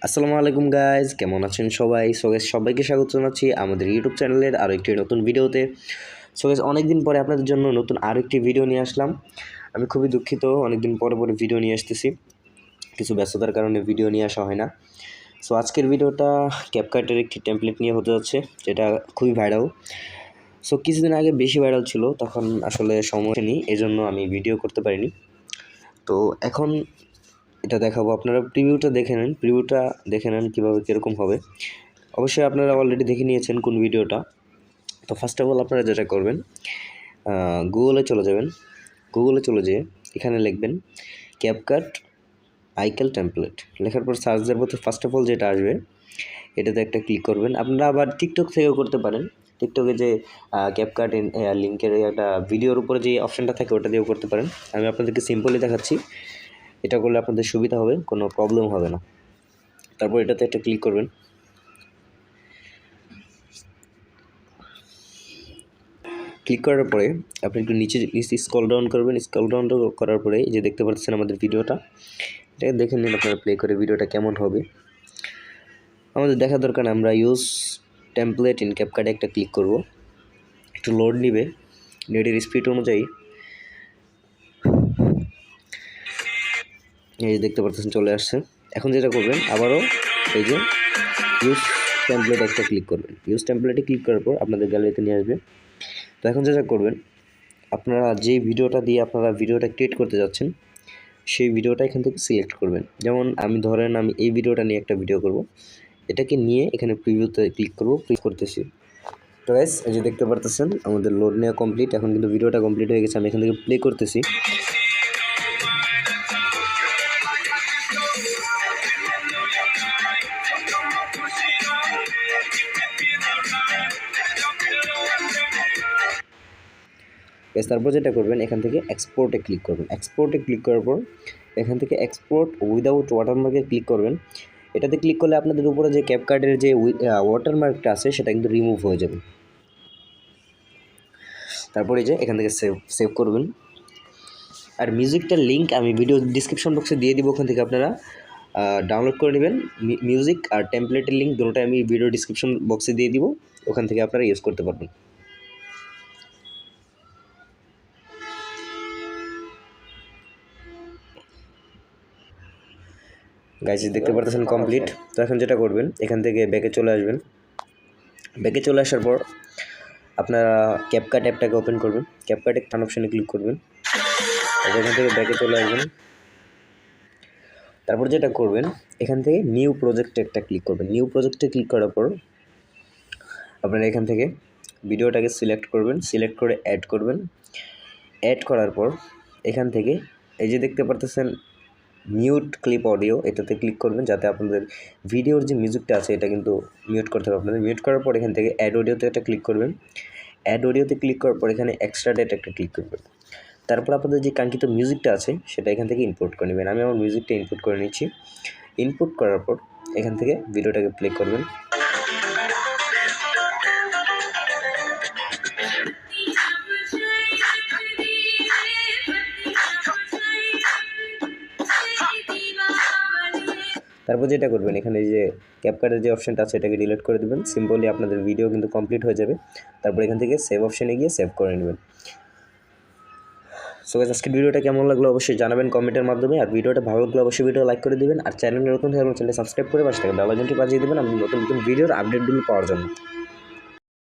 আসসালামু আলাইকুম গাইজ, কেমন আছেন সবাই? সবাইকে স্বাগত জানাচ্ছি আমাদের ইউটিউব চ্যানেলের আরও একটি নতুন ভিডিওতে। অনেকদিন পরে আপনাদের জন্য নতুন আরও একটি ভিডিও নিয়ে আসলাম। আমি খুবই দুঃখিত, অনেকদিন পরে ভিডিও নিয়ে আসতেছি, কিছু ব্যস্ততার কারণে ভিডিও নিয়ে আসা হয় না। আজকের ভিডিওটা ক্যাপকাটের একটি টেমপ্লেট নিয়ে হতে যাচ্ছে, যেটা খুবই ভাইরাল। কিছুদিন আগে বেশি ভাইরাল ছিল, তখন আসলে সময় নেই, এজন্য আমি ভিডিও করতে পারিনি। তো এখন এটা দেখাবো, আপনারা প্রিভিউটা দেখে নেন কীভাবে কীরকম হবে। অবশ্যই আপনারা অলরেডি দেখে নিয়েছেন কোন ভিডিওটা। তো ফার্স্ট অফ অল আপনারা যেটা করবেন, গুগলে চলে যাবেন। গুগলে চলে যেয়ে এখানে লিখবেন ক্যাপকাট আইকেল টেমপ্লেট। লেখার পর সার্চ দেওয়ার পর ফার্স্ট অফ অল যেটা আসবে এটাতে একটা ক্লিক করবেন। আপনারা আবার টিকটক থেকেও করতে পারেন। টিকটকে যে ক্যাপকাট লিঙ্কের একটা ভিডিওর উপরে যে অপশানটা থাকে ওটা দিয়েও করতে পারেন। আমি আপনাদেরকে সিম্পলি দেখাচ্ছি, এটা করলে আপনাদের সুবিধা হবে, কোনো প্রবলেম হবে না। তারপর এটাতে একটা ক্লিক করবেন। ক্লিক করার পরে আপনি একটু নিচে স্ক্রল ডাউন করবেন। স্ক্রল ডাউন করার পরে যে দেখতে পাচ্ছেন আমাদের ভিডিওটা, এটা দেখে নিন আপনারা প্লে করে ভিডিওটা কেমন হবে। আমাদের দেখা দরকার, আমরা ইউজ টেমপ্লেট ইন ক্যাপকাটে একটা ক্লিক করব। একটু লোড নিবে, নেটের স্পিড অনুযায়ী এই যে দেখতে পাচ্ছেন চলে আসছে। এখন যেটা করবেন, আবারও এই যে ইউজ টেমপ্লেট একটা ক্লিক করবেন। ইউজ টেমপ্লেটে ক্লিক করার পর আপনাদের গ্যালারিতে নিয়ে আসবে। তো এখন যেটা করবেন, আপনারা যে ভিডিওটা দিয়ে আপনারা ভিডিওটা ক্রিয়েট করতে যাচ্ছেন সেই ভিডিওটা এখান থেকে সিলেক্ট করবেন। যেমন আমি এই ভিডিওটা নিয়ে একটা ভিডিও করব, এটাকে নিয়ে এখানে প্রিভিউতে ক্লিক করব। ক্লিক করতেছি। তো গাইস, এই যে দেখতে পারতেছেন আমাদের লোড নেওয়া কমপ্লিট। এখন কিন্তু ভিডিওটা কমপ্লিট হয়ে গেছে। আমি এখান থেকে প্লে করতেছি। তারপর যেটা করবেন, এখান থেকে এক্সপোর্টে ক্লিক করবেন। এক্সপোর্টে ক্লিক করার পর এখান থেকে এক্সপোর্ট উইদাউট ওয়াটারমার্কে ক্লিক করবেন। এটাতে ক্লিক করলে আপনাদের উপরে যে ক্যাপকাটের যে ওয়াটারমার্কটা আছে সেটা কিন্তু রিমুভ হয়ে যাবে। তারপরে যে এখান থেকে সেভ করবেন। আর মিউজিকটার লিঙ্ক আমি ভিডিও ডিসক্রিপশন বক্সে দিয়ে দিব, ওখান থেকে আপনারা ডাউনলোড করে নেবেন। মিউজিক আর টেমপ্লেটের লিঙ্ক দুটোটাই আমি ভিডিও ডিসক্রিপশন বক্সে দিয়ে দিব, ওখান থেকে আপনারা ইউজ করতে পারবেন। গাইজ দেখতে পারতেছেন কমপ্লিট। তো এখন যেটা করবেন, এখান থেকে ব্যাকে চলে আসবেন। ব্যাকে চলে আসার পর আপনারা ক্যাপকাট অ্যাপটাকে ওপেন করবেন। ক্যাপকাটে টান অপশানে ক্লিক করবেন। এখান থেকে ব্যাকে চলে আসবেন। তারপর যেটা করবেন, এখান থেকে নিউ প্রজেক্টে একটা ক্লিক করবেন। নিউ প্রজেক্টে ক্লিক করার পর আপনারা এখান থেকে ভিডিওটাকে সিলেক্ট করবেন। সিলেক্ট করে অ্যাড করবেন। অ্যাড করার পর এখান থেকে এই যে দেখতে পারতেছেন মিউট ক্লিপ অডিও, এটাতে ক্লিক করবেন যাতে আপনাদের ভিডিওর যে মিউজিকটা আছে এটা কিন্তু মিউট করতে হবে আপনাদের। মিউট করার পর এখান থেকে অ্যাড অডিওতে একটা ক্লিক করবেন। অ্যাড অডিওতে ক্লিক করার পর এখানে এক্সট্রা ডেটা একটা ক্লিক করবেন। তারপর আপনাদের যে কাঙ্ক্ষিত মিউজিকটা আছে সেটা এখান থেকে ইনপুট করে নেবেন। আমি আমার মিউজিকটা ইনপুট করে নিচ্ছি। ইনপুট করার পর এখান থেকে ভিডিওটাকে প্লে করবেন। তারপর যেটা করবেন, এখানে যে ক্যাপকাটের যে অপশানটা আছে এটাকে ডিলিট করে দেবেন। সিম্পলি আপনাদের ভিডিও কিন্তু কমপ্লিট হয়ে যাবে। তারপর এখান থেকে সেভ অপশানে গিয়ে সেভ করে নেবেন। গাইস, আজকের ভিডিওটা কেমন লাগলো অবশ্যই জানাবেন কমেন্টের মাধ্যমে। আর ভিডিওটা ভালো লাগলে অবশ্যই ভিডিও লাইক করে দিবেন। আর চ্যানেলে নতুন হলে চ্যানেল সাবস্ক্রাইব করে পাশে থাকা বেল আইকনটি বাজিয়ে দেবেন আমি নতুন নতুন ভিডিওর আপডেটগুলো পাওয়ার জন্য।